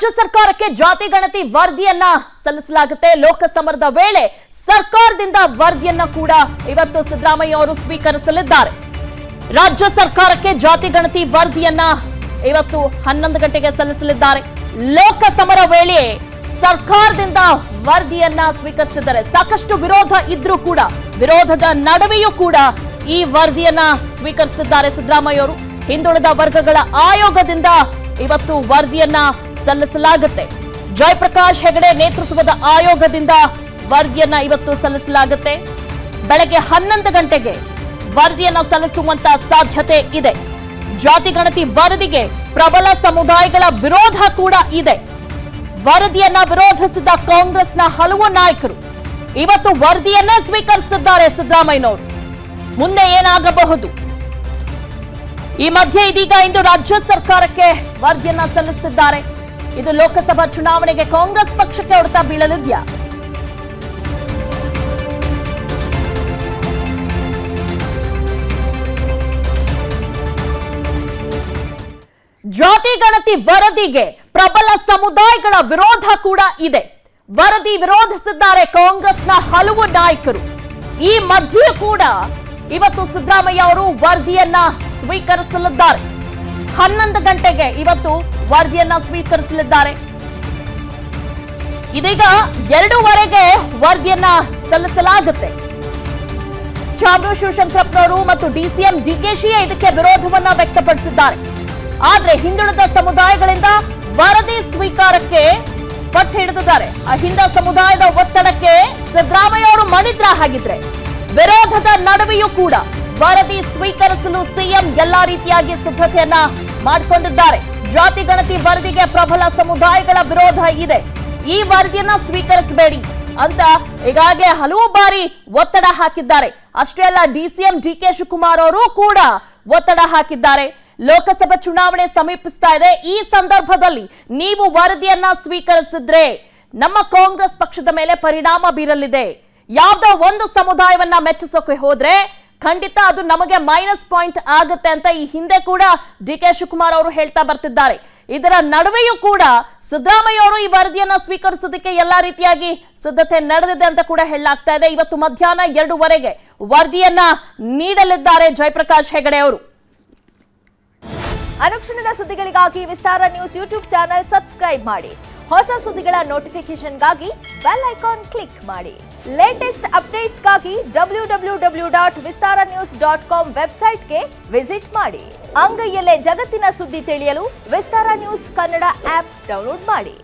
ರಾಜ್ಯ ಸರ್ಕಾರಕ್ಕೆ ಜಾತಿ ಗಣತಿ ವರದಿಯನ್ನ ಸಲ್ಲಿಸಲಾಗುತ್ತೆ. ಲೋಕಸಮರದ ವೇಳೆ ಸರ್ಕಾರದಿಂದ ವರದಿಯನ್ನ ಕೂಡ ಇವತ್ತು ಸಿದ್ದರಾಮಯ್ಯ ಅವರು ಸ್ವೀಕರಿಸಲಿದ್ದಾರೆ. ರಾಜ್ಯ ಸರ್ಕಾರಕ್ಕೆ ಜಾತಿ ಗಣತಿ ವರದಿಯನ್ನ ಇವತ್ತು 11 ಗಂಟೆಗೆ ಸಲ್ಲಿಸಲಿದ್ದಾರೆ. ಲೋಕಸಮರ ವೇಳೆ ಸರ್ಕಾರದಿಂದ ವರದಿಯನ್ನ ಸ್ವೀಕರಿಸಿದ್ದಾರೆ. ಸಾಕಷ್ಟು ವಿರೋಧ ಇದ್ರೂ ಕೂಡ ವಿರೋಧದ ನಡುವೆಯೂ ಕೂಡ ಈ ವರದಿಯನ್ನ ಸ್ವೀಕರಿಸುತ್ತಿದ್ದಾರೆ ಸಿದ್ದರಾಮಯ್ಯ ಅವರು. ಹಿಂದುಳಿದ ವರ್ಗಗಳ ಆಯೋಗದಿಂದ ಇವತ್ತು ವರದಿಯನ್ನ ಸಲ್ಲಿಸಲಾಗುತ್ತೆ. ಜಯಪ್ರಕಾಶ್ ಹೆಗಡೆ ನೇತೃತ್ವದ ಆಯೋಗದಿಂದ ವರದಿಯನ್ನ ಇವತ್ತು ಸಲ್ಲಿಸಲಾಗುತ್ತೆ. ಬೆಳಗ್ಗೆ 11 ಗಂಟೆಗೆ ವರದಿಯನ್ನ ಸಲ್ಲಿಸುವಂತ ಸಾಧ್ಯತೆ ಇದೆ. ಜಾತಿ ಗಣತಿ ವರದಿಗೆ ಪ್ರಬಲ ಸಮುದಾಯಗಳ ವಿರೋಧ ಕೂಡ ಇದೆ. ವರದಿಯನ್ನ ವಿರೋಧಿಸಿದ ಕಾಂಗ್ರೆಸ್ನ ಹಲವು ನಾಯಕರು ಇವತ್ತು ವರದಿಯನ್ನ ಸ್ವೀಕರಿಸುತ್ತಿದ್ದಾರೆ ಸಿದ್ದರಾಮಯ್ಯನವರು. ಮುಂದೆ ಏನಾಗಬಹುದು? ಈ ಮಧ್ಯೆ ಇದೀಗ ಇಂದು ರಾಜ್ಯ ಸರ್ಕಾರಕ್ಕೆ ವರದಿಯನ್ನ ಸಲ್ಲಿಸುತ್ತಿದ್ದಾರೆ. ಇದು ಲೋಕಸಭಾ ಚುನಾವಣೆಗೆ ಕಾಂಗ್ರೆಸ್ ಪಕ್ಷಕ್ಕೆ ಹೊಡೆತ ಬೀಳಲಿದೆಯಾ? ಜಾತಿ ಗಣತಿ ವರದಿಗೆ ಪ್ರಬಲ ಸಮುದಾಯಗಳ ವಿರೋಧ ಕೂಡ ಇದೆ. ವರದಿ ವಿರೋಧಿಸಿದ್ದಾರೆ ಕಾಂಗ್ರೆಸ್ನ ಹಲವು ನಾಯಕರು. ಈ ಮಧ್ಯೆ ಕೂಡ ಇವತ್ತು ಸಿದ್ದರಾಮಯ್ಯ ಅವರು ವರದಿಯನ್ನ ಸ್ವೀಕರಿಸಲಿದ್ದಾರೆ. 11 ಗಂಟೆಗೆ ಇವತ್ತು ವರದಿಯನ್ನ ಸ್ವೀಕರಿಸಲಿದ್ದಾರೆ. ಇದೀಗ 2:15ಗೆ ವರದಿಯನ್ನ ಸಲ್ಲಿಸಲಾಗುತ್ತೆ. ಚಾಮರು ಶಿವಶಂಕರಪ್ಪನವರು ಮತ್ತು ಡಿಸಿಎಂ ಡಿಕೆಶಿ ಇದಕ್ಕೆ ವಿರೋಧವನ್ನ ವ್ಯಕ್ತಪಡಿಸಿದ್ದಾರೆ. ಆದ್ರೆ ಹಿಂದುಳಿದ ಸಮುದಾಯಗಳಿಂದ ವರದಿ ಸ್ವೀಕಾರಕ್ಕೆ ಪಟ್ಟು ಹಿಡಿದಿದ್ದಾರೆ. ಅಹಿಂದ ಸಮುದಾಯದ ಒತ್ತಡಕ್ಕೆ ಸಿದ್ದರಾಮಯ್ಯ ಅವರು ಮಣಿದ್ರ ಹಾಗಿದ್ರೆ ವಿರೋಧದ ನಡುವೆಯೂ ಕೂಡ ವರದಿ ಸ್ವೀಕರಿಸಲು ಸಿಎಂ ಎಲ್ಲಾ ರೀತಿಯಾಗಿ ಸಿದ್ಧತೆಯನ್ನ ಮಾಡಿಕೊಂಡಿದ್ದಾರೆ. ಜಾತಿ ಗಣತಿ ವರದಿಗೆ ಪ್ರಬಲ ಸಮುದಾಯಗಳ ವಿರೋಧ ಇದೆ. ಈ ವರದಿಯನ್ನ ಸ್ವೀಕರಿಸಬೇಡಿ ಅಂತ ಈಗಾಗಲೇ ಹಲವು ಬಾರಿ ಒತ್ತಡ ಹಾಕಿದ್ದಾರೆ. ಅಷ್ಟೇ ಅಲ್ಲ, ಡಿಸಿಎಂ ಡಿಕೆ ಶಿವಕುಮಾರ್ ಅವರು ಕೂಡ ಒತ್ತಡ ಹಾಕಿದ್ದಾರೆ. ಲೋಕಸಭಾ ಚುನಾವಣೆ ಸಮೀಪಿಸ್ತಾ ಇದೆ. ಈ ಸಂದರ್ಭದಲ್ಲಿ ನೀವು ವರದಿಯನ್ನ ಸ್ವೀಕರಿಸಿದ್ರೆ ನಮ್ಮ ಕಾಂಗ್ರೆಸ್ ಪಕ್ಷದ ಮೇಲೆ ಪರಿಣಾಮ ಬೀರಲಿದೆ. ಯಾವುದೋ ಒಂದು ಸಮುದಾಯವನ್ನ ಮೆಚ್ಚಿಸೋಕೆ ಹೋದ್ರೆ ಖಂಡಿತ ಅದು ನಮಗೆ ಮೈನಸ್ ಪಾಯಿಂಟ್ ಆಗುತ್ತೆ ಅಂತ ಈ ಹಿಂದೆ ಕೂಡ ಡಿಕೆ ಶಿವಕುಮಾರ್ ಅವರು ಹೇಳ್ತಾ ಬರ್ತಿದ್ದಾರೆ. ಇದರ ನಡುವೆಯೂ ಕೂಡ ಸಿದ್ದರಾಮಯ್ಯ ಅವರು ಈ ವರದಿಯನ್ನ ಸ್ವೀಕರಿಸೋದಕ್ಕೆ ಎಲ್ಲಾ ರೀತಿಯಾಗಿ ಸಿದ್ಧತೆ ನಡೆದಿದೆ ಅಂತ ಕೂಡ ಹೇಳಲಾಗ್ತಾ ಇದೆ. ಇವತ್ತು ಮಧ್ಯಾಹ್ನ 2:15ಗೆ ವರದಿಯನ್ನ ನೀಡಲಿದ್ದಾರೆ ಜಯಪ್ರಕಾಶ್ ಹೆಗಡೆ ಅವರು. ಅನುಕ್ಷಣದ ಸುದ್ದಿಗಳಿಗಾಗಿ ವಿಸ್ತಾರ ನ್ಯೂಸ್ ಯೂಟ್ಯೂಬ್ ಚಾನೆಲ್ ಸಬ್ಸ್ಕ್ರೈಬ್ ಮಾಡಿ. ಹೊಸ ಸುದ್ದಿಗಳ ನೋಟಿಫಿಕೇಶನ್ಗಾಗಿ ಬೆಲ್ ಐಕಾನ್ ಕ್ಲಿಕ್ ಮಾಡಿ. ಲೇಟೆಸ್ಟ್ ಅಪ್ಡೇಟ್ಸ್ಗಾಗಿ www.vistaranews.com ವೆಬ್ಸೈಟ್ಗೆ ವಿಸಿಟ್ ಮಾಡಿ. ಅಂಗೈಯಲ್ಲೇ ಜಗತ್ತಿನ ಸುದ್ದಿ ತಿಳಿಯಲು ವಿಸ್ತಾರ ನ್ಯೂಸ್ ಕನ್ನಡ ಆಪ್ ಡೌನ್ಲೋಡ್ ಮಾಡಿ.